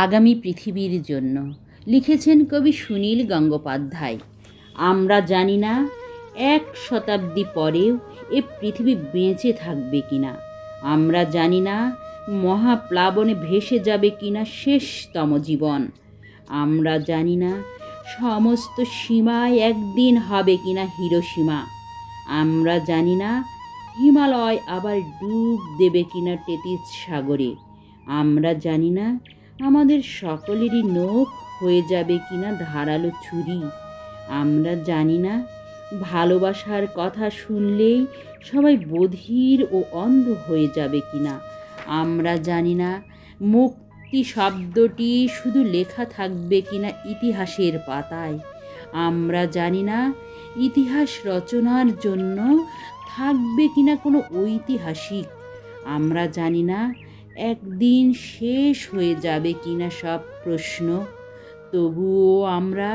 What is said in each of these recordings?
আগামী পৃথিবীর জন্য, লিখেছেন কবি সুনীল গঙ্গোপাধ্যায়। আমরা জানি না 1 শতাব্দী পরেও এ পৃথিবী বেঁচে থাকবে কিনা। আমরা জানি না মহাপ্লাবনে ভেসে যাবে কিনা শেষতম জীবন। আমরা জানি না সমস্ত সীমায় একদিন হবে কিনা হিরোশিমা। আমরা জানি না হিমালয় আবার ডুব দেবে কিনা টেথিস সাগরে। আমরা জানি না আমাদের সকলেরই নখ হয়ে যাবে কিনা ধারালো ছুরি। আমরা জানি না ভালোবাসার কথা শুনলেই সবাই বধির ও অন্ধ হয়ে যাবে কিনা। আমরা জানি না মুক্তি শব্দটি শুধু লেখা থাকবে কিনা ইতিহাসের পাতায়। আমরা জানি না ইতিহাস রচনার জন্য থাকবে কিনা কোনো ঐতিহাসিক। আমরা জানি না একদিন শেষ হয়ে যাবে কিনা সব প্রশ্ন। তবুও আমরা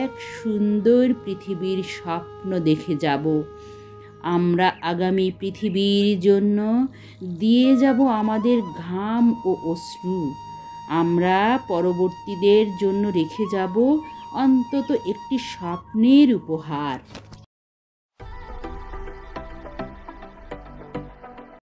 এক সুন্দর পৃথিবীর স্বপ্ন দেখে যাব। আমরা আগামী পৃথিবীর জন্য দিয়ে যাব আমাদের ঘাম ও অশ্রু। আমরা পরবর্তীদের জন্য রেখে যাব অন্তত একটি স্বপ্নের উপহার।